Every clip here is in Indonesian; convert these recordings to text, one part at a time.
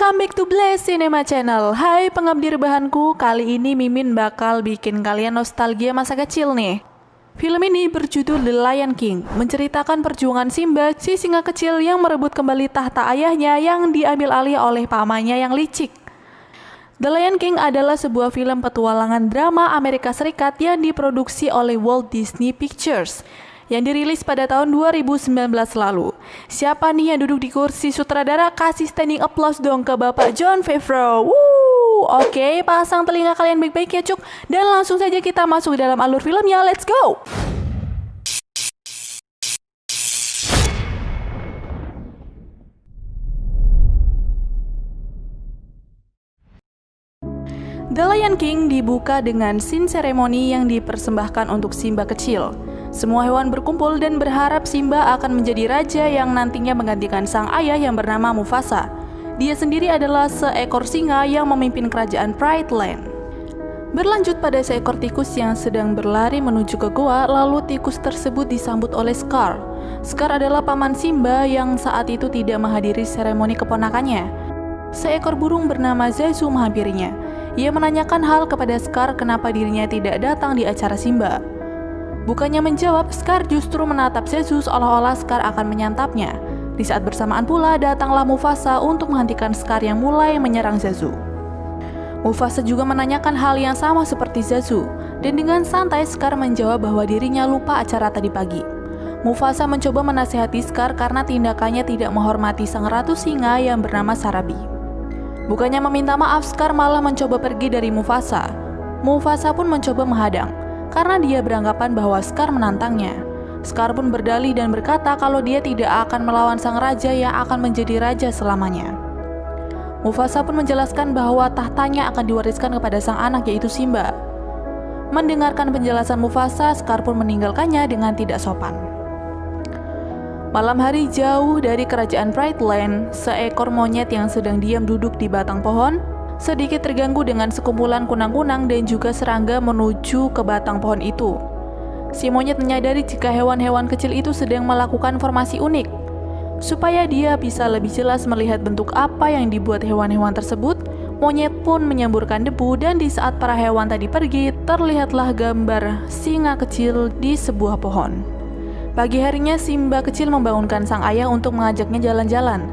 Welcome back to Blaze Cinema Channel. Hai pengabdi rebahanku, kali ini Mimin bakal bikin kalian nostalgia masa kecil nih. Film ini berjudul The Lion King, menceritakan perjuangan Simba, si singa kecil yang merebut kembali tahta ayahnya yang diambil alih oleh pamannya yang licik. The Lion King adalah sebuah film petualangan drama Amerika Serikat yang diproduksi oleh Walt Disney Pictures yang dirilis pada tahun 2019 lalu. Siapa nih yang duduk di kursi sutradara? Kasih standing applause dong ke Bapak Jon Favreau. Oke, pasang telinga kalian baik-baik ya cuk. Dan langsung saja kita masuk dalam alur filmnya, let's go! The Lion King dibuka dengan scene seremoni yang dipersembahkan untuk Simba kecil. Semua hewan berkumpul dan berharap Simba akan menjadi raja yang nantinya menggantikan sang ayah yang bernama Mufasa. Dia sendiri adalah seekor singa yang memimpin kerajaan Pride Land. Berlanjut pada seekor tikus yang sedang berlari menuju ke goa, lalu tikus tersebut disambut oleh Scar. Scar adalah paman Simba yang saat itu tidak menghadiri seremoni keponakannya. Seekor burung bernama Zazu menghampirinya. Ia menanyakan hal kepada Scar kenapa dirinya tidak datang di acara Simba. Bukannya menjawab, Scar justru menatap Zazu seolah-olah Scar akan menyantapnya. Di saat bersamaan pula datanglah Mufasa untuk menghentikan Scar yang mulai menyerang Zazu. Mufasa juga menanyakan hal yang sama seperti Zazu, dan dengan santai Scar menjawab bahwa dirinya lupa acara tadi pagi. Mufasa mencoba menasihati Scar karena tindakannya tidak menghormati sang ratu singa yang bernama Sarabi. Bukannya meminta maaf, Scar malah mencoba pergi dari Mufasa. Mufasa pun mencoba menghadang, karena dia beranggapan bahwa Scar menantangnya. Scar pun berdalih dan berkata kalau dia tidak akan melawan sang raja yang akan menjadi raja selamanya. Mufasa pun menjelaskan bahwa tahtanya akan diwariskan kepada sang anak yaitu Simba. Mendengarkan penjelasan Mufasa, Scar pun meninggalkannya dengan tidak sopan. Malam hari jauh dari kerajaan Pride Land, seekor monyet yang sedang diam duduk di batang pohon sedikit terganggu dengan sekumpulan kunang-kunang dan juga serangga menuju ke batang pohon itu. Si monyet menyadari jika hewan-hewan kecil itu sedang melakukan formasi unik. Supaya dia bisa lebih jelas melihat bentuk apa yang dibuat hewan-hewan tersebut, monyet pun menyemburkan debu dan di saat para hewan tadi pergi, terlihatlah gambar singa kecil di sebuah pohon. Pagi harinya Simba kecil membangunkan sang ayah untuk mengajaknya jalan-jalan.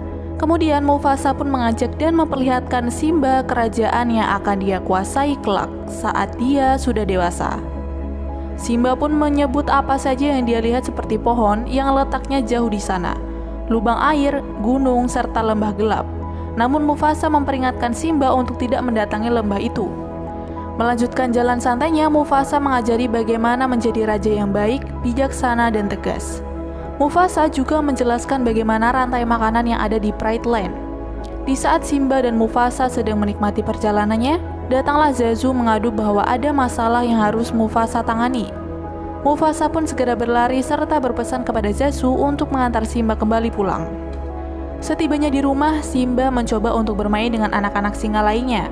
Kemudian Mufasa pun mengajak dan memperlihatkan Simba kerajaan yang akan dia kuasai kelak saat dia sudah dewasa. Simba pun menyebut apa saja yang dia lihat seperti pohon yang letaknya jauh di sana, lubang air, gunung, serta lembah gelap. Namun Mufasa memperingatkan Simba untuk tidak mendatangi lembah itu. Melanjutkan jalan santainya, Mufasa mengajari bagaimana menjadi raja yang baik, bijaksana, dan tegas. Mufasa juga menjelaskan bagaimana rantai makanan yang ada di Pride Land. Di saat Simba dan Mufasa sedang menikmati perjalanannya, datanglah Zazu mengadu bahwa ada masalah yang harus Mufasa tangani. Mufasa pun segera berlari serta berpesan kepada Zazu untuk mengantar Simba kembali pulang. Setibanya di rumah, Simba mencoba untuk bermain dengan anak-anak singa lainnya.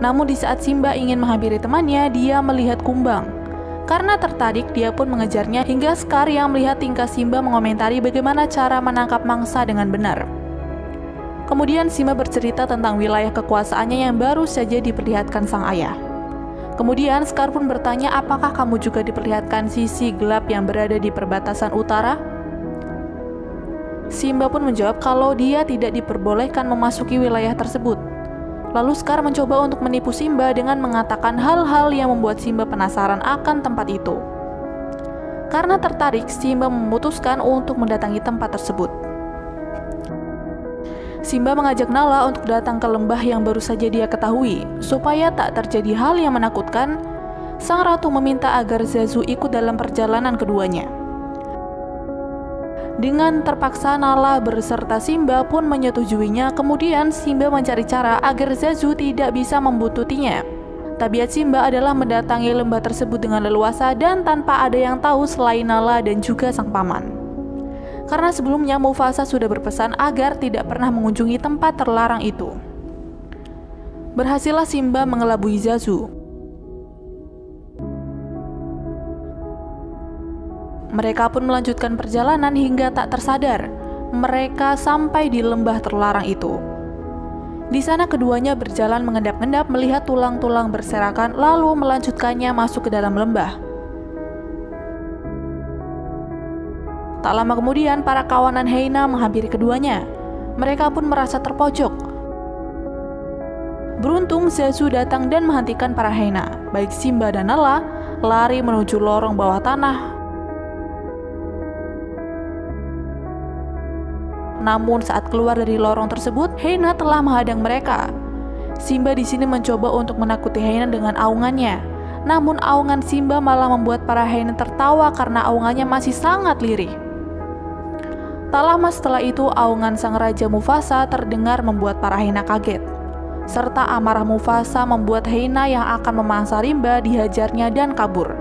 Namun di saat Simba ingin menghampiri temannya, dia melihat kumbang. Karena tertarik, dia pun mengejarnya hingga Scar yang melihat tingkah Simba mengomentari bagaimana cara menangkap mangsa dengan benar. Kemudian Simba bercerita tentang wilayah kekuasaannya yang baru saja diperlihatkan sang ayah. Kemudian Scar pun bertanya, apakah kamu juga diperlihatkan sisi gelap yang berada di perbatasan utara? Simba pun menjawab kalau dia tidak diperbolehkan memasuki wilayah tersebut. Lalu Scar mencoba untuk menipu Simba dengan mengatakan hal-hal yang membuat Simba penasaran akan tempat itu. Karena tertarik, Simba memutuskan untuk mendatangi tempat tersebut. Simba mengajak Nala untuk datang ke lembah yang baru saja dia ketahui. Supaya tak terjadi hal yang menakutkan, sang ratu meminta agar Zazu ikut dalam perjalanan keduanya. Dengan terpaksa Nala berserta Simba pun menyetujuinya. Kemudian Simba mencari cara agar Zazu tidak bisa membuntuti-nya. Tabiat Simba adalah mendatangi lembah tersebut dengan leluasa dan tanpa ada yang tahu selain Nala dan juga sang paman. Karena sebelumnya Mufasa sudah berpesan agar tidak pernah mengunjungi tempat terlarang itu. Berhasillah Simba mengelabui Zazu. Mereka pun melanjutkan perjalanan hingga tak tersadar mereka sampai di lembah terlarang itu. Di sana keduanya berjalan mengendap-endap melihat tulang-tulang berserakan lalu melanjutkannya masuk ke dalam lembah. Tak lama kemudian para kawanan hyena menghampiri keduanya. Mereka pun merasa terpojok. Beruntung Zazu datang dan menghentikan para hyena. Baik Simba dan Nala lari menuju lorong bawah tanah. Namun saat keluar dari lorong tersebut, hyena telah menghadang mereka. Simba di sini mencoba untuk menakuti hyena dengan aungannya. Namun aungan Simba malah membuat para hyena tertawa karena aungannya masih sangat lirih. Tak lama setelah itu, aungan sang raja Mufasa terdengar membuat para hyena kaget. Serta amarah Mufasa membuat hyena yang akan memangsa rimba dihajarnya dan kabur.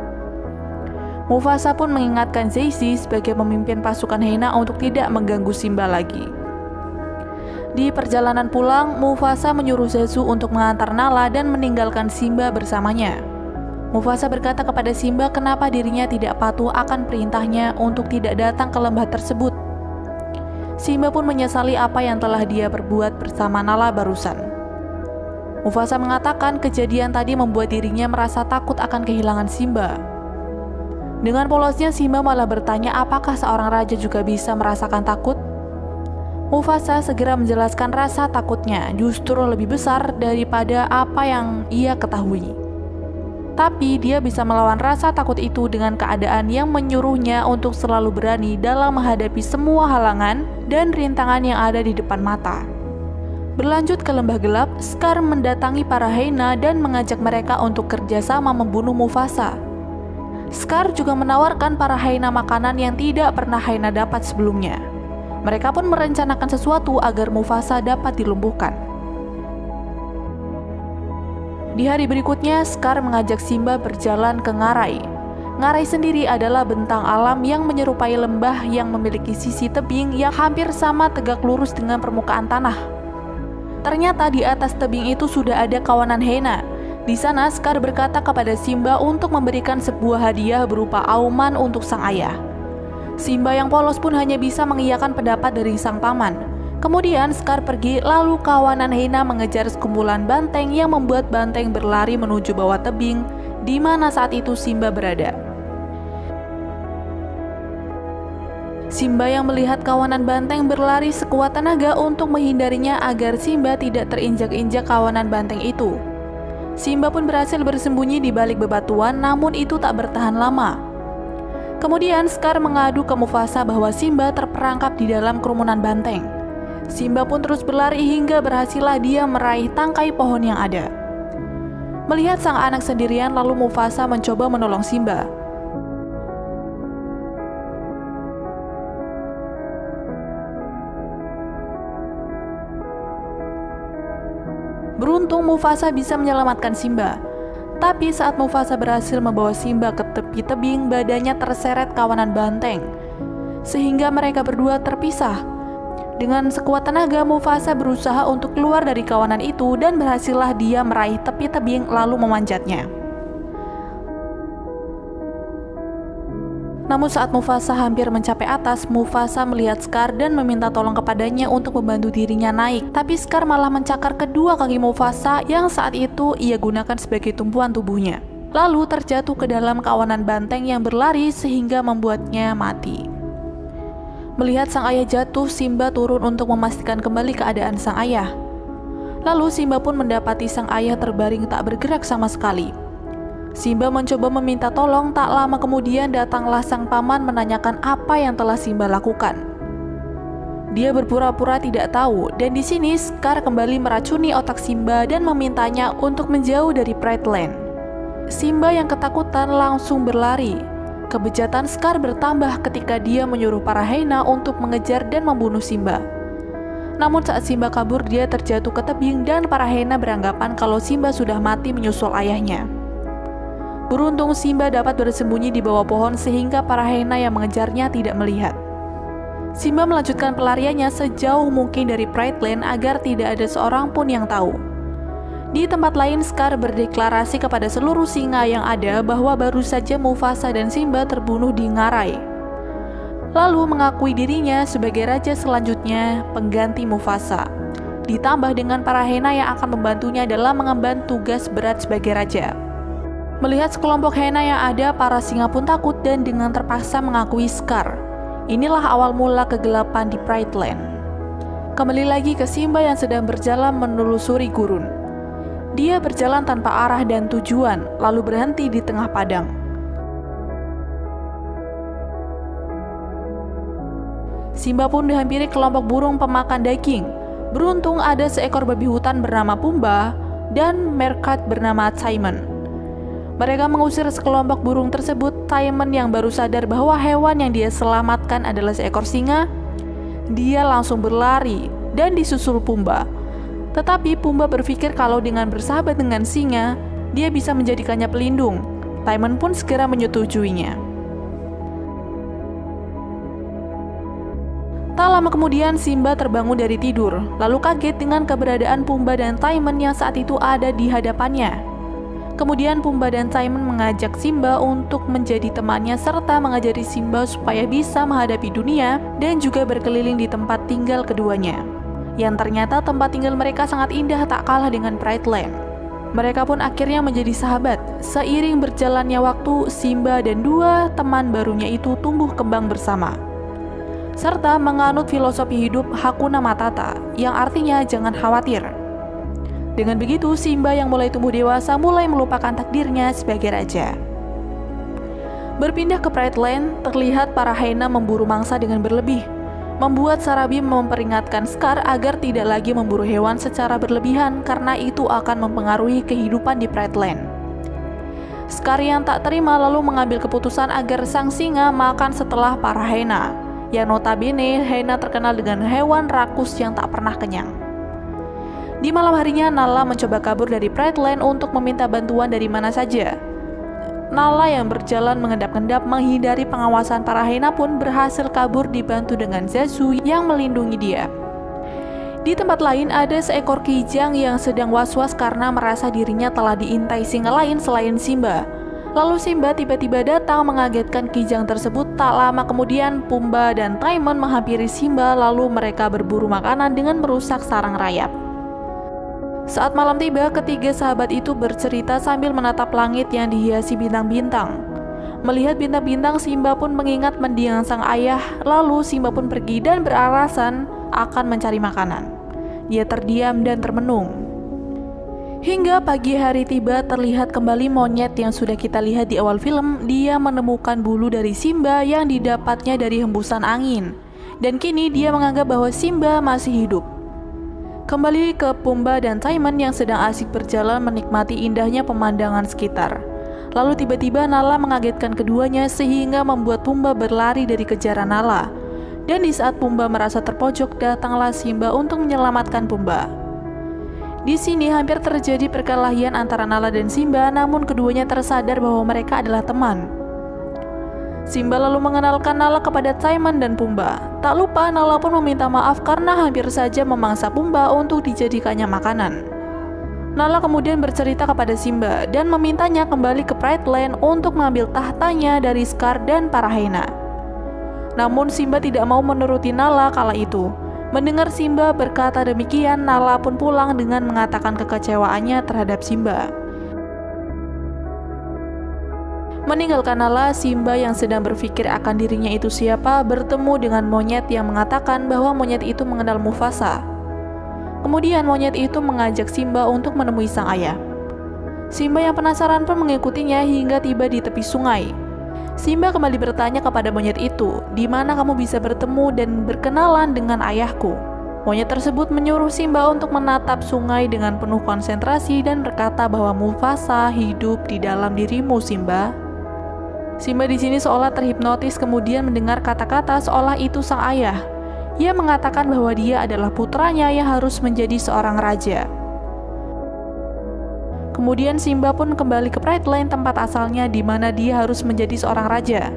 Mufasa pun mengingatkan Zazy sebagai pemimpin pasukan hyena untuk tidak mengganggu Simba lagi. Di perjalanan pulang, Mufasa menyuruh Zazu untuk mengantar Nala dan meninggalkan Simba bersamanya. Mufasa berkata kepada Simba kenapa dirinya tidak patuh akan perintahnya untuk tidak datang ke lembah tersebut. Simba pun menyesali apa yang telah dia perbuat bersama Nala barusan. Mufasa mengatakan kejadian tadi membuat dirinya merasa takut akan kehilangan Simba. Dengan polosnya Simba malah bertanya apakah seorang raja juga bisa merasakan takut? Mufasa segera menjelaskan rasa takutnya justru lebih besar daripada apa yang ia ketahui. Tapi dia bisa melawan rasa takut itu dengan keadaan yang menyuruhnya untuk selalu berani dalam menghadapi semua halangan dan rintangan yang ada di depan mata. Berlanjut ke lembah gelap, Scar mendatangi para hyena dan mengajak mereka untuk kerjasama membunuh Mufasa. Scar juga menawarkan para hyena makanan yang tidak pernah hyena dapat sebelumnya. Mereka pun merencanakan sesuatu agar Mufasa dapat dilumpuhkan. Di hari berikutnya, Scar mengajak Simba berjalan ke Ngarai. Ngarai sendiri adalah bentang alam yang menyerupai lembah yang memiliki sisi tebing yang hampir sama tegak lurus dengan permukaan tanah. Ternyata di atas tebing itu sudah ada kawanan hyena. Di sana, Scar berkata kepada Simba untuk memberikan sebuah hadiah berupa auman untuk sang ayah. Simba yang polos pun hanya bisa mengiyakan pendapat dari sang paman. Kemudian Scar pergi, lalu kawanan hyena mengejar sekumpulan banteng yang membuat banteng berlari menuju bawah tebing, di mana saat itu Simba berada. Simba yang melihat kawanan banteng berlari sekuat tenaga untuk menghindarinya agar Simba tidak terinjak-injak kawanan banteng itu. Simba pun berhasil bersembunyi di balik bebatuan, namun itu tak bertahan lama. Kemudian Scar mengadu ke Mufasa bahwa Simba terperangkap di dalam kerumunan banteng. Simba pun terus berlari hingga berhasillah dia meraih tangkai pohon yang ada. Melihat sang anak sendirian, lalu Mufasa mencoba menolong Simba. Beruntung Mufasa bisa menyelamatkan Simba. Tapi saat Mufasa berhasil membawa Simba ke tepi tebing, badannya terseret kawanan banteng, sehingga mereka berdua terpisah. Dengan sekuat tenaga, Mufasa berusaha untuk keluar dari kawanan itu dan berhasillah dia meraih tepi tebing lalu memanjatnya. Namun saat Mufasa hampir mencapai atas, Mufasa melihat Scar dan meminta tolong kepadanya untuk membantu dirinya naik. Tapi Scar malah mencakar kedua kaki Mufasa yang saat itu ia gunakan sebagai tumpuan tubuhnya. Lalu terjatuh ke dalam kawanan banteng yang berlari sehingga membuatnya mati. Melihat sang ayah jatuh, Simba turun untuk memastikan kembali keadaan sang ayah. Lalu Simba pun mendapati sang ayah terbaring tak bergerak sama sekali. Simba mencoba meminta tolong, tak lama kemudian datanglah sang paman menanyakan apa yang telah Simba lakukan. Dia berpura-pura tidak tahu, dan di sini Scar kembali meracuni otak Simba dan memintanya untuk menjauh dari Pride Land. Simba yang ketakutan langsung berlari. Kebejatan Scar bertambah ketika dia menyuruh para hyena untuk mengejar dan membunuh Simba. Namun saat Simba kabur, dia terjatuh ke tebing dan para hyena beranggapan kalau Simba sudah mati menyusul ayahnya. Beruntung Simba dapat bersembunyi di bawah pohon sehingga para hyena yang mengejarnya tidak melihat. Simba melanjutkan pelariannya sejauh mungkin dari Pride Land agar tidak ada seorang pun yang tahu. Di tempat lain, Scar berdeklarasi kepada seluruh singa yang ada bahwa baru saja Mufasa dan Simba terbunuh di Ngarai. Lalu mengakui dirinya sebagai raja selanjutnya pengganti Mufasa. ditambah dengan para Hyena yang akan membantunya dalam mengemban tugas berat sebagai raja. Melihat sekelompok Hyena yang ada, para singa pun takut dan dengan terpaksa mengakui Scar. Inilah awal mula kegelapan di Pride Land. Kembali lagi ke Simba yang sedang berjalan menelusuri gurun. Dia berjalan tanpa arah dan tujuan, lalu berhenti di tengah padang. Simba pun dihampiri kelompok burung pemakan daging. Beruntung ada seekor babi hutan bernama Pumba dan meerkat bernama Timon. Mereka mengusir sekelompok burung tersebut. Timon yang baru sadar bahwa hewan yang dia selamatkan adalah seekor singa, dia langsung berlari dan disusul Pumba. Tetapi Pumba berpikir kalau dengan bersahabat dengan singa, dia bisa menjadikannya pelindung. Timon pun segera menyetujuinya. Tak lama kemudian Simba terbangun dari tidur, lalu kaget dengan keberadaan Pumba dan Timon yang saat itu ada di hadapannya. Kemudian Pumba dan Timon mengajak Simba untuk menjadi temannya serta mengajari Simba supaya bisa menghadapi dunia dan juga berkeliling di tempat tinggal keduanya. Yang ternyata tempat tinggal mereka sangat indah tak kalah dengan Pride Land. Mereka pun akhirnya menjadi sahabat. Seiring berjalannya waktu, Simba dan dua teman barunya itu tumbuh kembang bersama, serta menganut filosofi hidup Hakuna Matata, yang artinya jangan khawatir. Dengan begitu, Simba yang mulai tumbuh dewasa mulai melupakan takdirnya sebagai raja. Berpindah ke Pride Land, terlihat para Hyena memburu mangsa dengan berlebih, membuat Sarabi memperingatkan Scar agar tidak lagi memburu hewan secara berlebihan karena itu akan mempengaruhi kehidupan di Pride Land. Scar yang tak terima lalu mengambil keputusan agar sang singa makan setelah para Hyena, yang notabene Hyena terkenal dengan hewan rakus yang tak pernah kenyang. Di malam harinya, Nala mencoba kabur dari Pride Land untuk meminta bantuan dari mana saja. Nala yang berjalan mengendap-endap menghindari pengawasan para Hyena pun berhasil kabur dibantu dengan Zazu yang melindungi dia. Di tempat lain ada seekor kijang yang sedang was-was karena merasa dirinya telah diintai singa lain selain Simba. Lalu Simba tiba-tiba datang mengagetkan kijang tersebut. Tak lama kemudian Pumba dan Timon menghampiri Simba lalu mereka berburu makanan dengan merusak sarang rayap. Saat malam tiba, ketiga sahabat itu bercerita sambil menatap langit yang dihiasi bintang-bintang. Melihat bintang-bintang, Simba pun mengingat mendiang sang ayah. Lalu Simba pun pergi dan beralasan akan mencari makanan. Dia terdiam dan termenung. Hingga pagi hari tiba, terlihat kembali monyet yang sudah kita lihat di awal film. Dia menemukan bulu dari Simba yang didapatnya dari hembusan angin. Dan kini dia menganggap bahwa Simba masih hidup. Kembali ke Pumba dan Timon yang sedang asik berjalan menikmati indahnya pemandangan sekitar. Lalu tiba-tiba Nala mengagetkan keduanya sehingga membuat Pumba berlari dari kejaran Nala. Dan di saat Pumba merasa terpojok, datanglah Simba untuk menyelamatkan Pumba. Di sini hampir terjadi perkelahian antara Nala dan Simba, namun keduanya tersadar bahwa mereka adalah teman. Simba lalu mengenalkan Nala kepada Timon dan Pumba. Tak lupa Nala pun meminta maaf karena hampir saja memangsa Pumba untuk dijadikannya makanan. Nala kemudian bercerita kepada Simba dan memintanya kembali ke Pride Land untuk mengambil tahtanya dari Scar dan para Hyena. Namun Simba tidak mau menuruti Nala kala itu. Mendengar Simba berkata demikian, Nala pun pulang dengan mengatakan kekecewaannya terhadap Simba. Meninggalkan Nala, Simba yang sedang berpikir akan dirinya itu siapa bertemu dengan monyet yang mengatakan bahwa monyet itu mengenal Mufasa. Kemudian monyet itu mengajak Simba untuk menemui sang ayah. Simba yang penasaran pun mengikutinya hingga tiba di tepi sungai. Simba kembali bertanya kepada monyet itu, "Di mana kamu bisa bertemu dan berkenalan dengan ayahku?" Monyet tersebut menyuruh Simba untuk menatap sungai dengan penuh konsentrasi dan berkata bahwa Mufasa hidup di dalam dirimu, Simba. Simba di sini seolah terhipnotis kemudian mendengar kata-kata seolah itu sang ayah. Ia mengatakan bahwa dia adalah putranya yang harus menjadi seorang raja. Kemudian Simba pun kembali ke Pride Land tempat asalnya di mana dia harus menjadi seorang raja.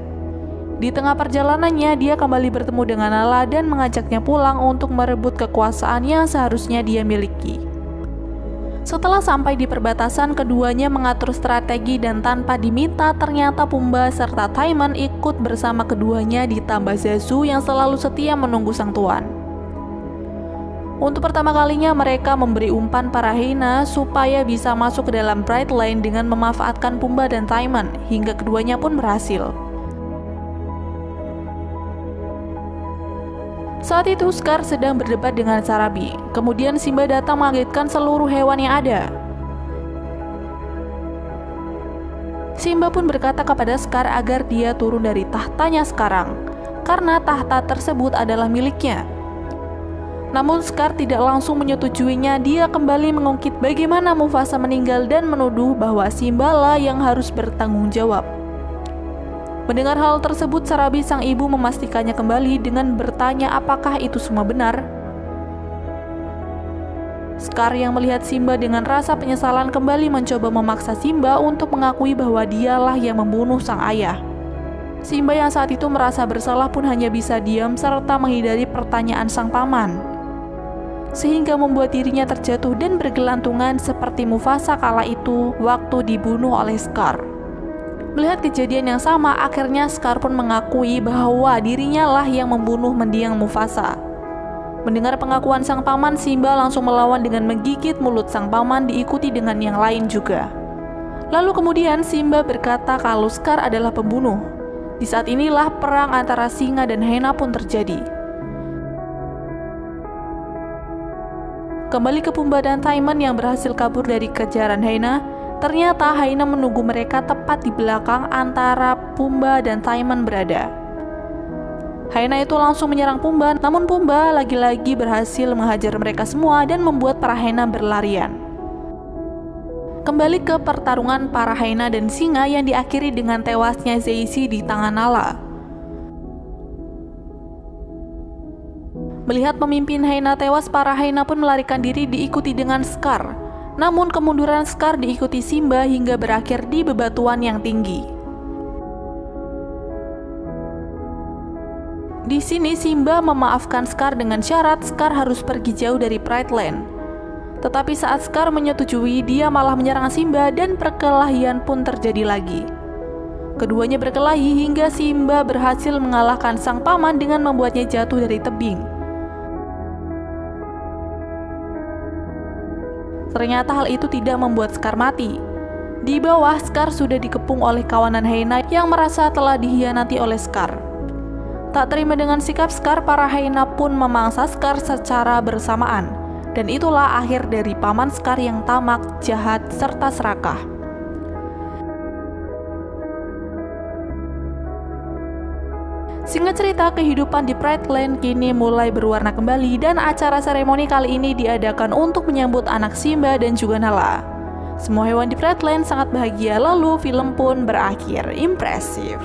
Di tengah perjalanannya dia kembali bertemu dengan Nala dan mengajaknya pulang untuk merebut kekuasaan yang seharusnya dia miliki. Setelah sampai di perbatasan, keduanya mengatur strategi dan tanpa diminta ternyata Pumba serta Timon ikut bersama keduanya ditambah Zazu yang selalu setia menunggu sang tuan. Untuk pertama kalinya mereka memberi umpan para hyena supaya bisa masuk ke dalam Brightline dengan memanfaatkan Pumbaa dan Timon, hingga keduanya pun berhasil. Saat itu Scar sedang berdebat dengan Sarabi. Kemudian Simba datang mengagetkan seluruh hewan yang ada. Simba pun berkata kepada Scar agar dia turun dari tahtanya sekarang, karena tahta tersebut adalah miliknya. Namun Scar tidak langsung menyetujuinya. Dia kembali mengungkit bagaimana Mufasa meninggal dan menuduh bahwa Simba lah yang harus bertanggung jawab. Mendengar hal tersebut, Sarabi sang ibu memastikannya kembali dengan bertanya apakah itu semua benar. Scar yang melihat Simba dengan rasa penyesalan kembali mencoba memaksa Simba untuk mengakui bahwa dialah yang membunuh sang ayah. Simba yang saat itu merasa bersalah pun hanya bisa diam serta menghindari pertanyaan sang paman, sehingga membuat dirinya terjatuh dan bergelantungan seperti Mufasa kala itu waktu dibunuh oleh Scar. Melihat kejadian yang sama, akhirnya Scar pun mengakui bahwa dirinya lah yang membunuh mendiang Mufasa. Mendengar pengakuan sang paman, Simba langsung melawan dengan menggigit mulut sang paman, diikuti dengan yang lain juga. Lalu kemudian Simba berkata kalau Scar adalah pembunuh. Di saat inilah perang antara singa dan hyena pun terjadi. Kembali ke Pumbaa dan Timon yang berhasil kabur dari kejaran hyena. Ternyata hyena menunggu mereka tepat di belakang antara Pumbaa dan Timon berada. Hyena itu langsung menyerang Pumbaa, namun Pumbaa lagi-lagi berhasil menghajar mereka semua dan membuat para hyena berlarian. Kembali ke pertarungan para hyena dan singa yang diakhiri dengan tewasnya Zeizi di tangan Nala. Melihat pemimpin hyena tewas, para hyena pun melarikan diri diikuti dengan Scar. Namun kemunduran Scar diikuti Simba hingga berakhir di bebatuan yang tinggi. Di sini Simba memaafkan Scar dengan syarat Scar harus pergi jauh dari Brightline. Tetapi saat Scar menyetujui, dia malah menyerang Simba dan perkelahian pun terjadi lagi. Keduanya berkelahi hingga Simba berhasil mengalahkan sang paman dengan membuatnya jatuh dari tebing. Ternyata hal itu tidak membuat Scar mati. Di bawah, Scar sudah dikepung oleh kawanan hyena yang merasa telah dihianati oleh Scar. Tak terima dengan sikap Scar, para hyena pun memangsa Scar secara bersamaan. Dan itulah akhir dari paman Scar yang tamak, jahat, serta serakah. Singkat cerita, kehidupan di Brightline kini mulai berwarna kembali dan acara seremoni kali ini diadakan untuk menyambut anak Simba dan juga Nala. Semua hewan di Brightline sangat bahagia, lalu film pun berakhir impresif.